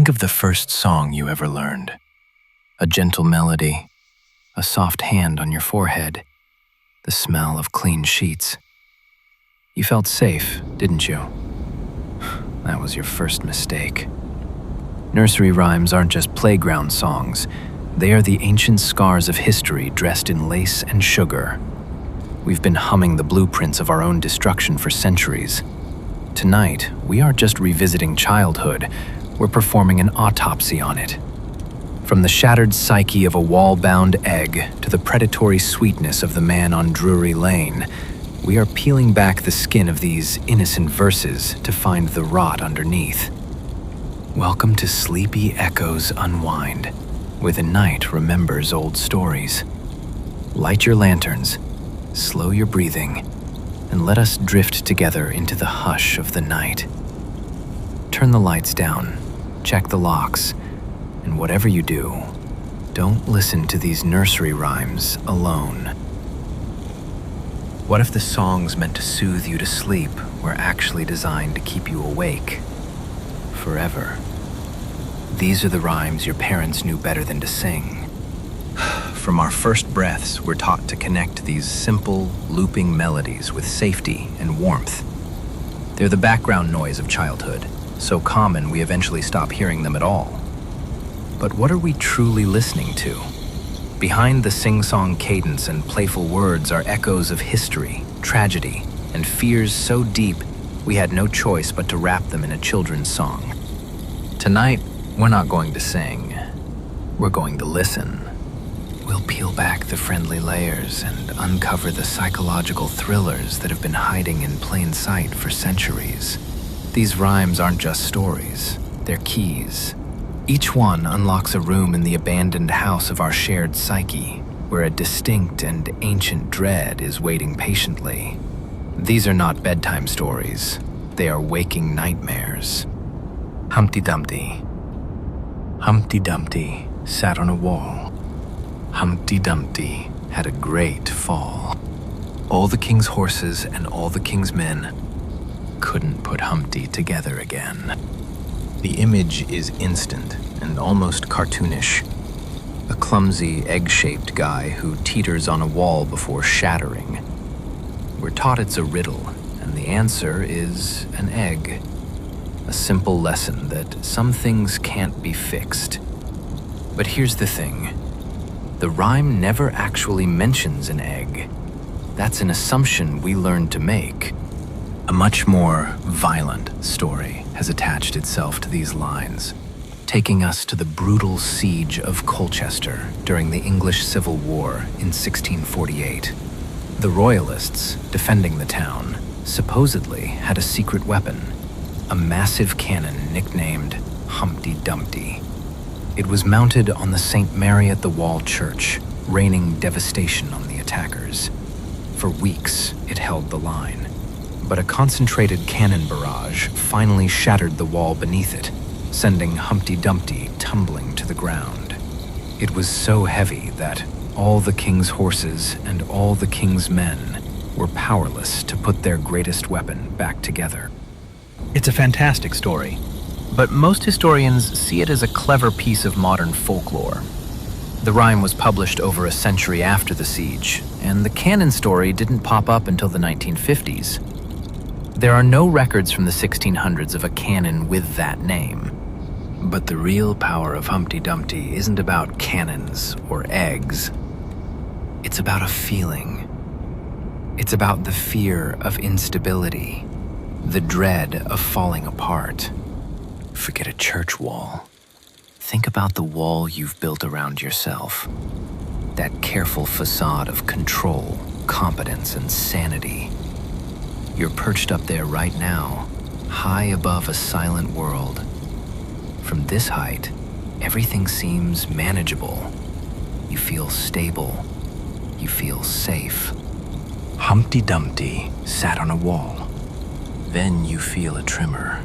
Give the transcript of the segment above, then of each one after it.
Think of the first song you ever learned. A gentle melody, a soft hand on your forehead, the smell of clean sheets. You felt safe, didn't you? That was your first mistake. Nursery rhymes aren't just playground songs. They are the ancient scars of history dressed in lace and sugar. We've been humming the blueprints of our own destruction for centuries. Tonight, we aren't just revisiting childhood, we're performing an autopsy on it. From the shattered psyche of a wall-bound egg to the predatory sweetness of the man on Drury Lane, we are peeling back the skin of these innocent verses to find the rot underneath. Welcome to Sleepy Echoes Unwind, where the night remembers old stories. Light your lanterns, slow your breathing, and let us drift together into the hush of the night. Turn the lights down, check the locks, and whatever you do, don't listen to these nursery rhymes alone. What if the songs meant to soothe you to sleep were actually designed to keep you awake forever? These are the rhymes your parents knew better than to sing. From our first breaths, we're taught to connect these simple, looping melodies with safety and warmth. They're the background noise of childhood, so common we eventually stop hearing them at all. But what are we truly listening to? Behind the sing-song cadence and playful words are echoes of history, tragedy, and fears so deep we had no choice but to wrap them in a children's song. Tonight, we're not going to sing. We're going to listen. We'll peel back the friendly layers and uncover the psychological thrillers that have been hiding in plain sight for centuries. These rhymes aren't just stories, they're keys. Each one unlocks a room in the abandoned house of our shared psyche, where a distinct and ancient dread is waiting patiently. These are not bedtime stories, they are waking nightmares. Humpty Dumpty. Humpty Dumpty sat on a wall. Humpty Dumpty had a great fall. All the king's horses and all the king's men couldn't put Humpty together again. The image is instant and almost cartoonish. A clumsy, egg-shaped guy who teeters on a wall before shattering. We're taught it's a riddle, and the answer is an egg. A simple lesson that some things can't be fixed. But here's the thing. The rhyme never actually mentions an egg. That's an assumption we learned to make. A much more violent story has attached itself to these lines, taking us to the brutal siege of Colchester during the English Civil War in 1648. The Royalists, defending the town, supposedly had a secret weapon, a massive cannon nicknamed Humpty Dumpty. It was mounted on the St. Mary at the Wall church, raining devastation on the attackers. For weeks, it held the line. But a concentrated cannon barrage finally shattered the wall beneath it, sending Humpty Dumpty tumbling to the ground. It was so heavy that all the king's horses and all the king's men were powerless to put their greatest weapon back together. It's a fantastic story, but most historians see it as a clever piece of modern folklore. The rhyme was published over a century after the siege, and the cannon story didn't pop up until the 1950s. There are no records from the 1600s of a cannon with that name. But the real power of Humpty Dumpty isn't about cannons or eggs. It's about a feeling. It's about the fear of instability, the dread of falling apart. Forget a church wall. Think about the wall you've built around yourself. That careful facade of control, competence, and sanity. You're perched up there right now, high above a silent world. From this height, everything seems manageable. You feel stable. You feel safe. Humpty Dumpty sat on a wall. Then you feel a tremor.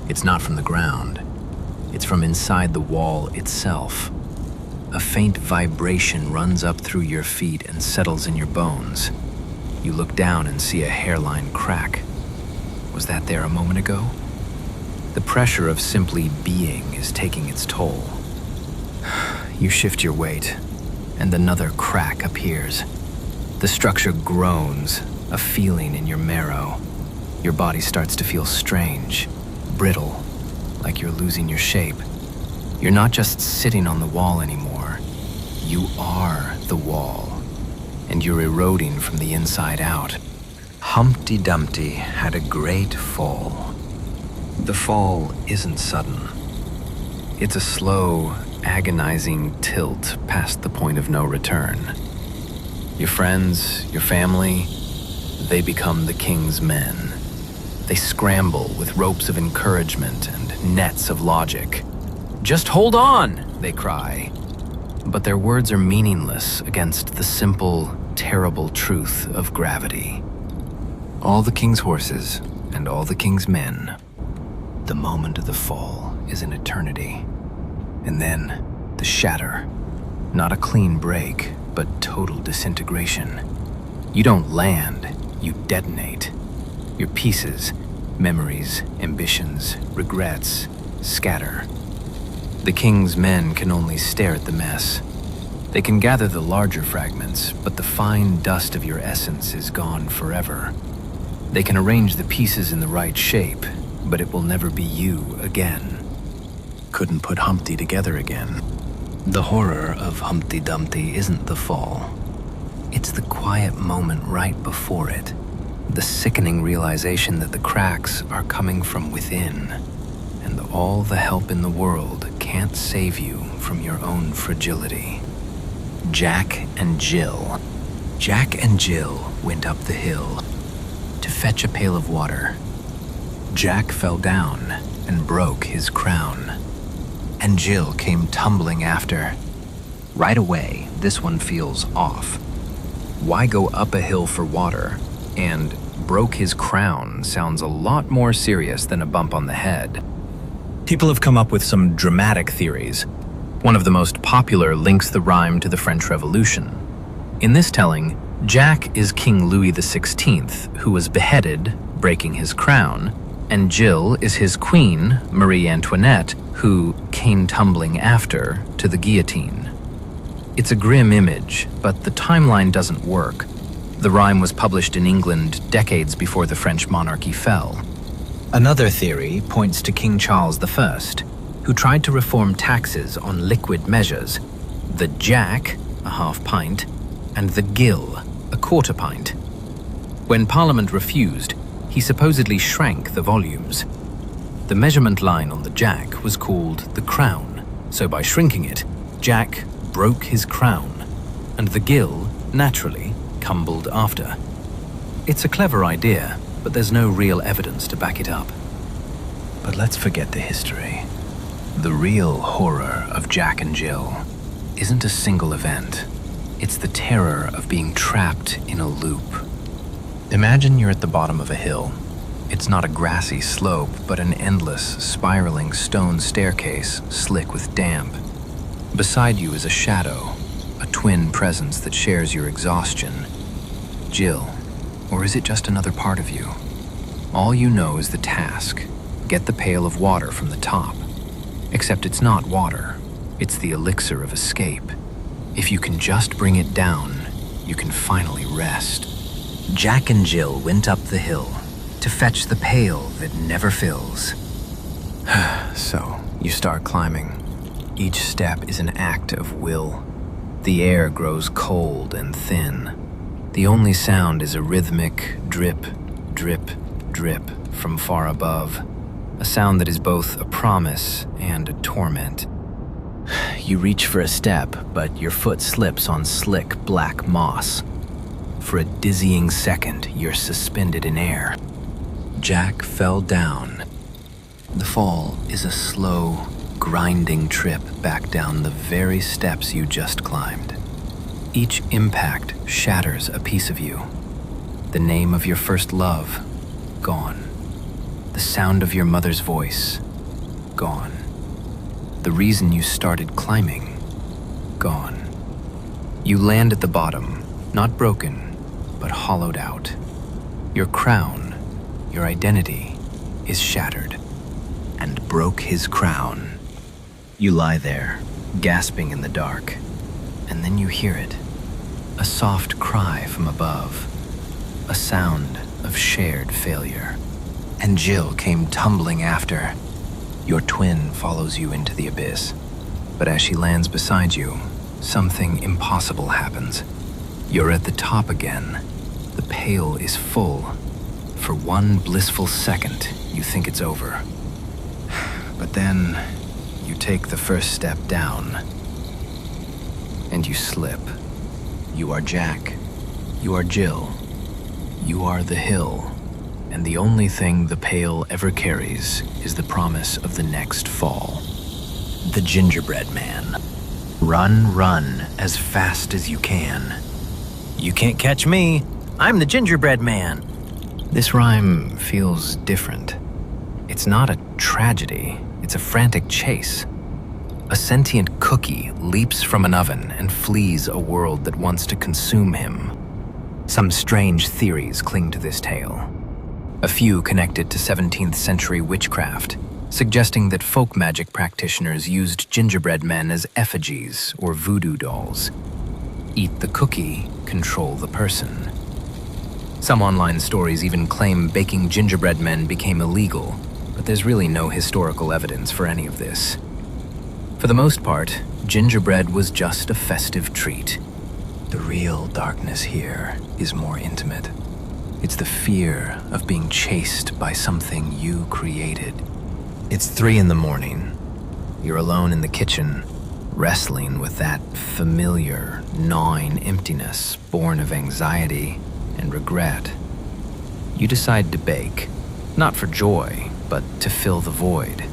It's not from the ground. It's from inside the wall itself. A faint vibration runs up through your feet and settles in your bones. You look down and see a hairline crack. Was that there a moment ago? The pressure of simply being is taking its toll. You shift your weight, and another crack appears. The structure groans, a feeling in your marrow. Your body starts to feel strange, brittle, like you're losing your shape. You're not just sitting on the wall anymore. You are the wall, and you're eroding from the inside out. Humpty Dumpty had a great fall. The fall isn't sudden. It's a slow, agonizing tilt past the point of no return. Your friends, your family, they become the king's men. They scramble with ropes of encouragement and nets of logic. "Just hold on," they cry. But their words are meaningless against the simple, terrible truth of gravity. All the king's horses and all the king's men, the moment of the fall is an eternity. And then, the shatter. Not a clean break, but total disintegration. You don't land, you detonate. Your pieces, memories, ambitions, regrets, scatter. The king's men can only stare at the mess. They can gather the larger fragments, but the fine dust of your essence is gone forever. They can arrange the pieces in the right shape, but it will never be you again. Couldn't put Humpty together again. The horror of Humpty Dumpty isn't the fall. It's the quiet moment right before it. The sickening realization that the cracks are coming from within, and all the help in the world can't save you from your own fragility. Jack and Jill. Jack and Jill went up the hill to fetch a pail of water. Jack fell down and broke his crown, and Jill came tumbling after. Right away, this one feels off. Why go up a hill for water? And broke his crown sounds a lot more serious than a bump on the head. People have come up with some dramatic theories. One of the most popular links the rhyme to the French Revolution. In this telling, Jack is King Louis XVI, who was beheaded, breaking his crown, and Jill is his queen, Marie Antoinette, who came tumbling after to the guillotine. It's a grim image, but the timeline doesn't work. The rhyme was published in England decades before the French monarchy fell. Another theory points to King Charles I, who tried to reform taxes on liquid measures, the jack, a half pint, and the gill, a quarter pint. When Parliament refused, he supposedly shrank the volumes. The measurement line on the jack was called the crown, so by shrinking it, Jack broke his crown, and the gill, naturally, tumbled after. It's a clever idea, but there's no real evidence to back it up. But let's forget the history. The real horror of Jack and Jill isn't a single event. It's the terror of being trapped in a loop. Imagine you're at the bottom of a hill. It's not a grassy slope, but an endless, spiraling stone staircase, slick with damp. Beside you is a shadow, a twin presence that shares your exhaustion. Jill, or is it just another part of you? All you know is the task. Get the pail of water from the top. Except it's not water. It's the elixir of escape. If you can just bring it down, you can finally rest. Jack and Jill went up the hill to fetch the pail that never fills. So, you start climbing. Each step is an act of will. The air grows cold and thin. The only sound is a rhythmic drip, drip, drip from far above. A sound that is both a promise and a torment. You reach for a step, but your foot slips on slick black moss. For a dizzying second, you're suspended in air. Jack fell down. The fall is a slow, grinding trip back down the very steps you just climbed. Each impact shatters a piece of you. The name of your first love, gone. The sound of your mother's voice, gone. The reason you started climbing, gone. You land at the bottom, not broken, but hollowed out. Your crown, your identity, is shattered. and broke his crown. You lie there, gasping in the dark, and then you hear it. A soft cry from above, a sound of shared failure. And Jill came tumbling after. Your twin follows you into the abyss. But as she lands beside you, something impossible happens. You're at the top again. The pail is full. For one blissful second, you think it's over. But then, you take the first step down, and you slip. You are Jack. You are Jill. You are the hill. And the only thing the pail ever carries is the promise of the next fall. The Gingerbread Man. Run, run, as fast as you can. You can't catch me. I'm the Gingerbread Man. This rhyme feels different. It's not a tragedy. It's a frantic chase. A sentient cookie leaps from an oven and flees a world that wants to consume him. Some strange theories cling to this tale. A few connected to 17th century witchcraft, suggesting that folk magic practitioners used gingerbread men as effigies or voodoo dolls. Eat the cookie, control the person. Some online stories even claim baking gingerbread men became illegal, but there's really no historical evidence for any of this. For the most part, gingerbread was just a festive treat. The real darkness here is more intimate. It's the fear of being chased by something you created. It's 3 a.m. You're alone in the kitchen, wrestling with that familiar, gnawing emptiness born of anxiety and regret. You decide to bake, not for joy, but to fill the void.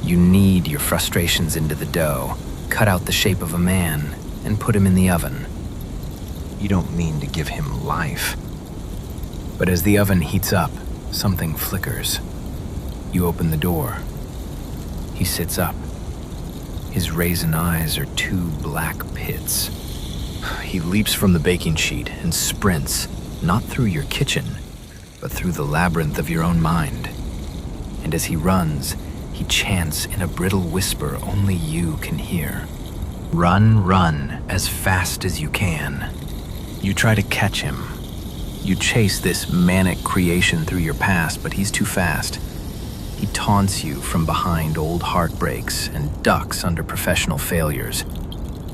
You knead your frustrations into the dough, cut out the shape of a man, and put him in the oven. You don't mean to give him life. But as the oven heats up, something flickers. You open the door. He sits up. His raisin eyes are 2 black pits. He leaps from the baking sheet and sprints, not through your kitchen, but through the labyrinth of your own mind. And as he runs, he chants in a brittle whisper only you can hear. Run, run, as fast as you can. You try to catch him. You chase this manic creation through your past, but he's too fast. He taunts you from behind old heartbreaks and ducks under professional failures.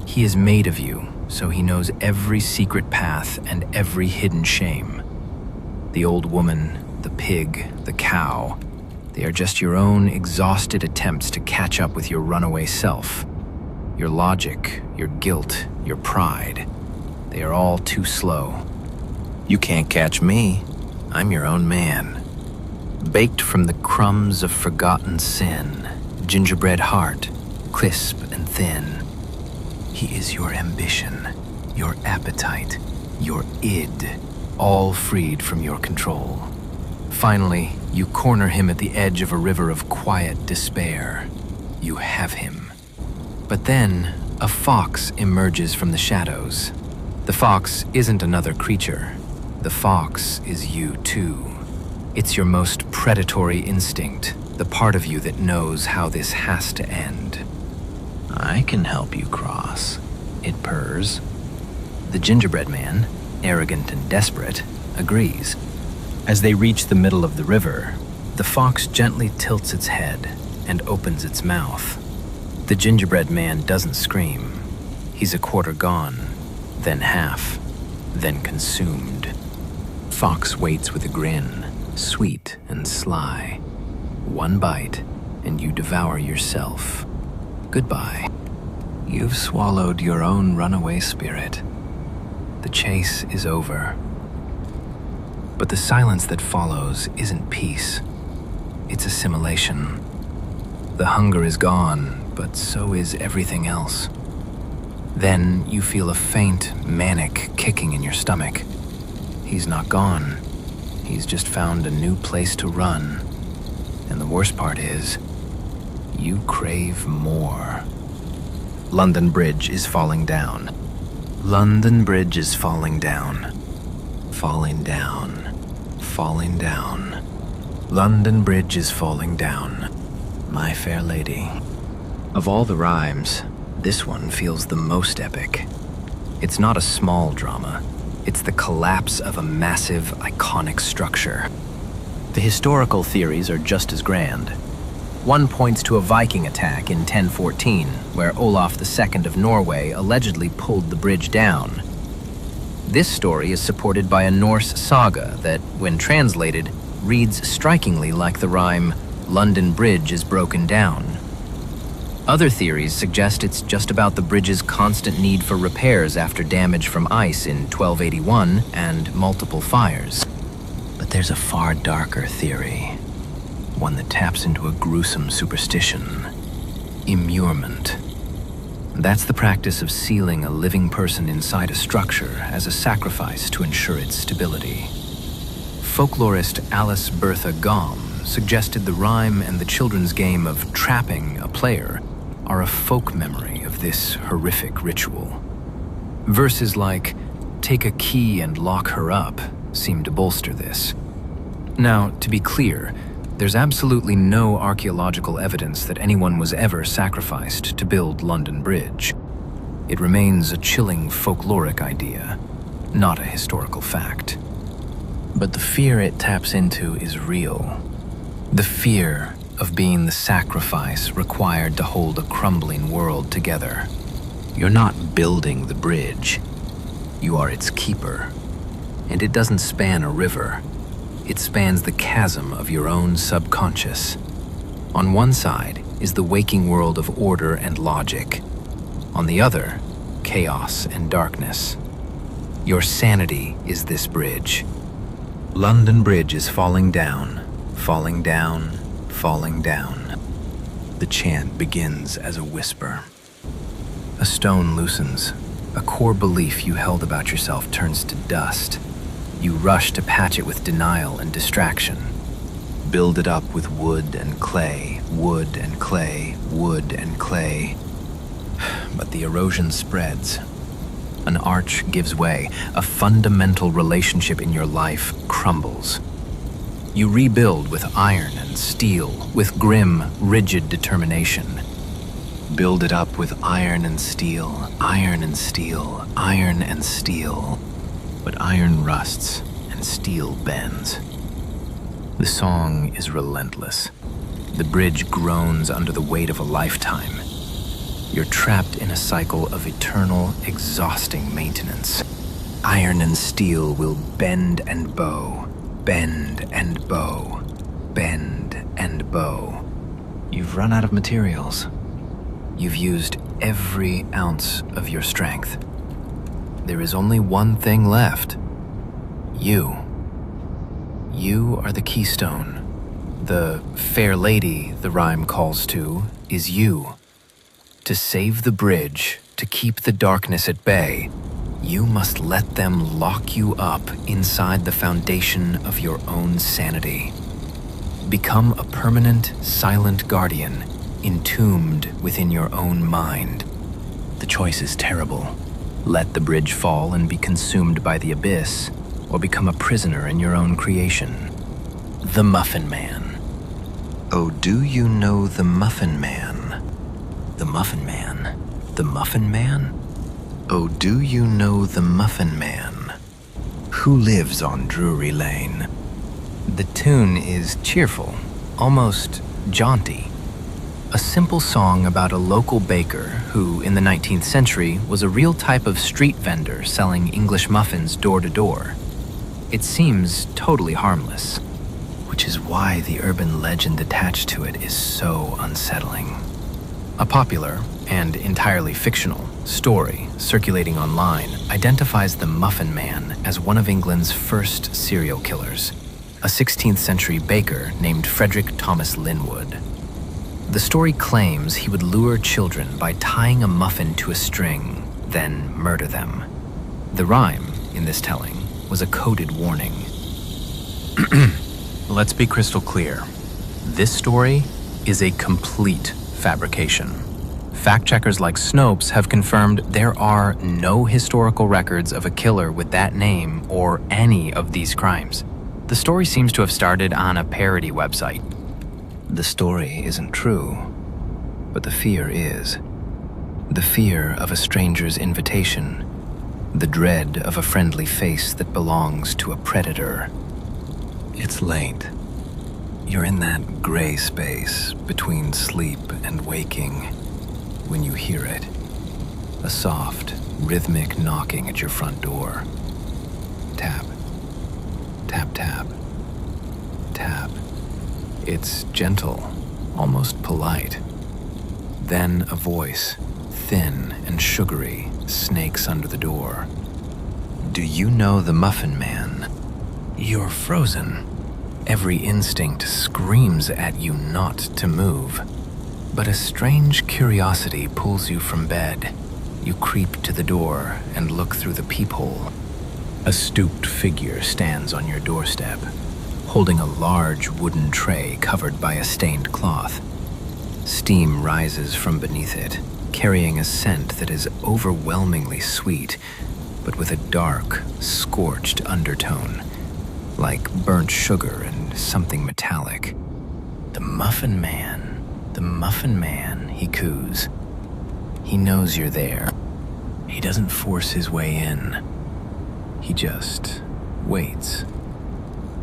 He is made of you, so he knows every secret path and every hidden shame. The old woman, the pig, the cow, they are just your own exhausted attempts to catch up with your runaway self. Your logic, your guilt, your pride, they are all too slow. You can't catch me. I'm your own man. Baked from the crumbs of forgotten sin, gingerbread heart, crisp and thin. He is your ambition, your appetite, your id, all freed from your control. Finally, you corner him at the edge of a river of quiet despair. You have him. But then, a fox emerges from the shadows. The fox isn't another creature. The fox is you too. It's your most predatory instinct, the part of you that knows how this has to end. I can help you cross, it purrs. The gingerbread man, arrogant and desperate, agrees. As they reach the middle of the river, the fox gently tilts its head and opens its mouth. The gingerbread man doesn't scream. He's a quarter gone, then half, then consumed. Fox waits with a grin, sweet and sly. One bite, and you devour yourself. Goodbye. You've swallowed your own runaway spirit. The chase is over. But the silence that follows isn't peace. It's assimilation. The hunger is gone, but so is everything else. Then you feel a faint, manic kicking in your stomach. He's not gone. He's just found a new place to run. And the worst part is, you crave more. London Bridge is falling down. London Bridge is falling down. Falling down. Falling down. London Bridge is falling down. My Fair Lady. Of all the rhymes, this one feels the most epic. It's not a small drama. It's the collapse of a massive, iconic structure. The historical theories are just as grand. One points to a Viking attack in 1014, where Olaf II of Norway allegedly pulled the bridge down. This story is supported by a Norse saga that, when translated, reads strikingly like the rhyme, "London Bridge is broken down." Other theories suggest it's just about the bridge's constant need for repairs after damage from ice in 1281 and multiple fires. But there's a far darker theory, one that taps into a gruesome superstition: immurement. That's the practice of sealing a living person inside a structure as a sacrifice to ensure its stability. Folklorist Alice Bertha Gaume suggested the rhyme and the children's game of trapping a player are a folk memory of this horrific ritual. Verses like, "Take a key and lock her up," seem to bolster this. Now, to be clear, there's absolutely no archaeological evidence that anyone was ever sacrificed to build London Bridge. It remains a chilling folkloric idea, not a historical fact. But the fear it taps into is real. The fear of being the sacrifice required to hold a crumbling world together. You're not building the bridge. You are its keeper. And it doesn't span a river. It spans the chasm of your own subconscious. On one side is the waking world of order and logic. On the other, chaos and darkness. Your sanity is this bridge. London Bridge is falling down, falling down, falling down. The chant begins as a whisper. A stone loosens. A core belief you held about yourself turns to dust. You rush to patch it with denial and distraction. Build it up with wood and clay, wood and clay, wood and clay. But the erosion spreads. An arch gives way. A fundamental relationship in your life crumbles. You rebuild with iron and steel, with grim, rigid determination. Build it up with iron and steel, iron and steel, iron and steel. But iron rusts and steel bends. The song is relentless. The bridge groans under the weight of a lifetime. You're trapped in a cycle of eternal, exhausting maintenance. Iron and steel will bend and bow, bend and bow, bend and bow. You've run out of materials. You've used every ounce of your strength. There is only one thing left. You. You are the keystone. The fair lady the rhyme calls to is you. To save the bridge, to keep the darkness at bay, you must let them lock you up inside the foundation of your own sanity. Become a permanent, silent guardian, entombed within your own mind. The choice is terrible. Let the bridge fall and be consumed by the abyss, or become a prisoner in your own creation. The Muffin Man. Oh, do you know the Muffin Man? The Muffin Man? The Muffin Man? Oh, do you know the Muffin Man? Who lives on Drury Lane? The tune is cheerful, almost jaunty. A simple song about a local baker who, in the 19th century, was a real type of street vendor selling English muffins door to door. It seems totally harmless, which is why the urban legend attached to it is so unsettling. A popular, and entirely fictional, story circulating online identifies the Muffin Man as one of England's first serial killers, a 16th century baker named Frederick Thomas Linwood. The story claims he would lure children by tying a muffin to a string, then murder them. The rhyme, in this telling, was a coded warning. Let's be crystal clear. This story is a complete fabrication. Fact-checkers like Snopes have confirmed there are no historical records of a killer with that name or any of these crimes. The story seems to have started on a parody website. The story isn't true, but the fear is. The fear of a stranger's invitation, the dread of a friendly face that belongs to a predator. It's late. You're in that gray space between sleep and waking when you hear it. A soft, rhythmic knocking at your front door. Tap, tap, tap, tap. It's gentle, almost polite. Then a voice, thin and sugary, snakes under the door. Do you know the Muffin Man? You're frozen. Every instinct screams at you not to move. But a strange curiosity pulls you from bed. You creep to the door and look through the peephole. A stooped figure stands on your doorstep, holding a large wooden tray covered by a stained cloth. Steam rises from beneath it, carrying a scent that is overwhelmingly sweet, but with a dark, scorched undertone, like burnt sugar and something metallic. The Muffin Man, he coos. He knows you're there. He doesn't force his way in. He just waits.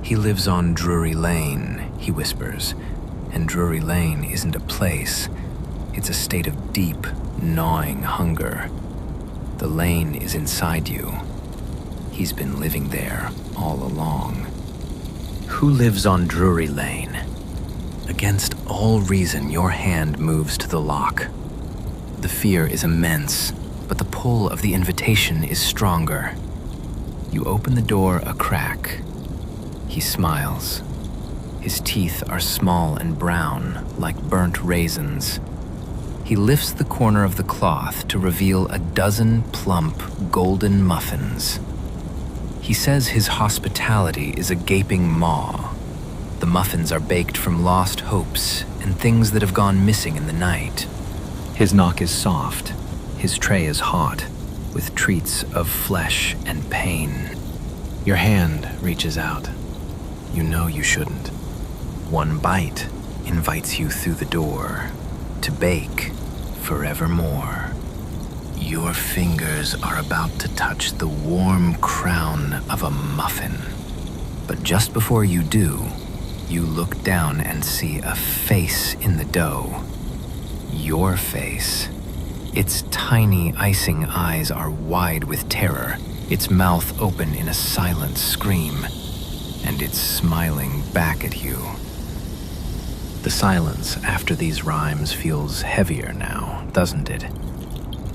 He lives on Drury Lane, he whispers, and Drury Lane isn't a place. It's a state of deep, gnawing hunger. The lane is inside you. He's been living there all along. Who lives on Drury Lane? Against all reason, your hand moves to the lock. The fear is immense, but the pull of the invitation is stronger. You open the door a crack. He smiles. His teeth are small and brown, like burnt raisins. He lifts the corner of the cloth to reveal a dozen plump, golden muffins. He says his hospitality is a gaping maw. The muffins are baked from lost hopes and things that have gone missing in the night. His knock is soft. His tray is hot, with treats of flesh and pain. Your hand reaches out. You know you shouldn't. One bite invites you through the door to bake forevermore. Your fingers are about to touch the warm crown of a muffin. But just before you do, you look down and see a face in the dough. Your face. Its tiny icing eyes are wide with terror, its mouth open in a silent scream, and it's smiling back at you. The silence after these rhymes feels heavier now, doesn't it?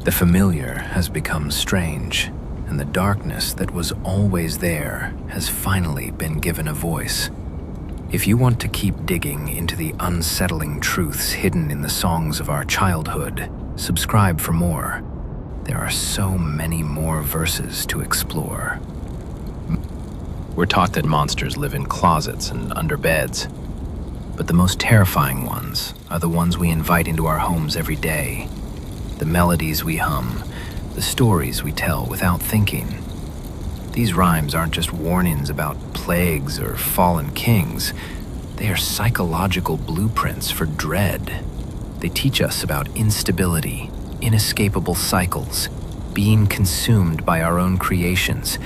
The familiar has become strange, and the darkness that was always there has finally been given a voice. If you want to keep digging into the unsettling truths hidden in the songs of our childhood, subscribe for more. There are so many more verses to explore. We're taught that monsters live in closets and under beds, but the most terrifying ones are the ones we invite into our homes every day. The melodies we hum, the stories we tell without thinking. These rhymes aren't just warnings about plagues or fallen kings. They are psychological blueprints for dread. They teach us about instability, inescapable cycles, being consumed by our own creations,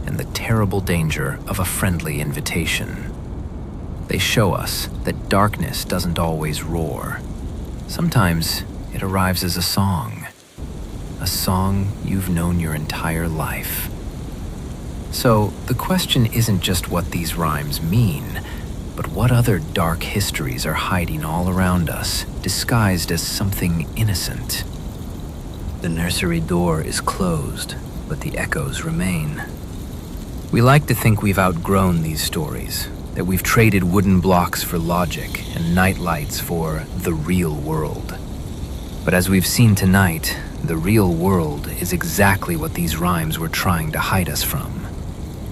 and the terrible danger of a friendly invitation. They show us that darkness doesn't always roar. Sometimes it arrives as a song you've known your entire life. So the question isn't just what these rhymes mean, but what other dark histories are hiding all around us, disguised as something innocent. The nursery door is closed, but the echoes remain. We like to think we've outgrown these stories, that we've traded wooden blocks for logic and night lights for the real world. But as we've seen tonight, the real world is exactly what these rhymes were trying to hide us from.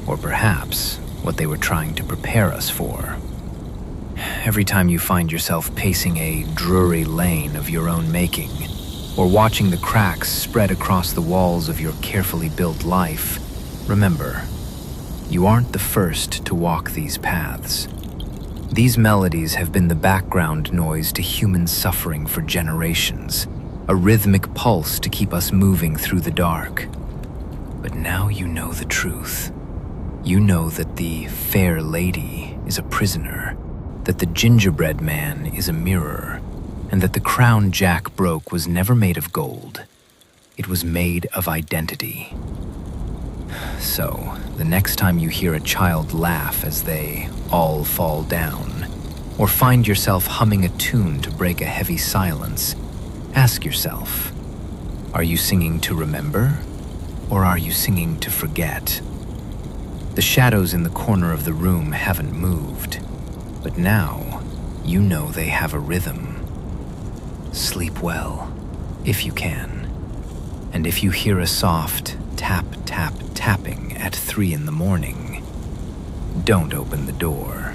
Or perhaps what they were trying to prepare us for. Every time you find yourself pacing a Drury Lane of your own making, or watching the cracks spread across the walls of your carefully built life, remember, you aren't the first to walk these paths. These melodies have been the background noise to human suffering for generations, a rhythmic pulse to keep us moving through the dark. But now you know the truth. You know that the fair lady is a prisoner, that the gingerbread man is a mirror, and that the crown Jack broke was never made of gold. It was made of identity. So, the next time you hear a child laugh as they all fall down, or find yourself humming a tune to break a heavy silence, ask yourself, are you singing to remember, or are you singing to forget? The shadows in the corner of the room haven't moved, but now you know they have a rhythm. Sleep well, if you can. And if you hear a soft tap, tap, tapping at 3 in the morning, don't open the door.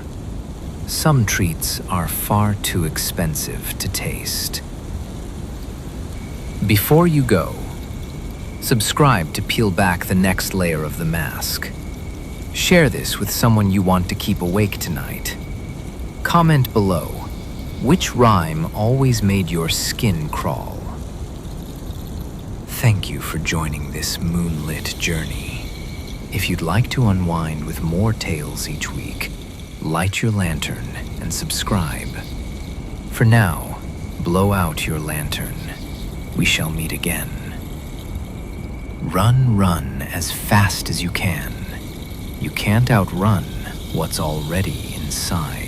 Some treats are far too expensive to taste. Before you go, subscribe to peel back the next layer of the mask. Share this with someone you want to keep awake tonight. Comment below, which rhyme always made your skin crawl? Thank you for joining this moonlit journey. If you'd like to unwind with more tales each week, light your lantern and subscribe. For now, blow out your lantern. We shall meet again. Run, run as fast as you can. You can't outrun what's already inside.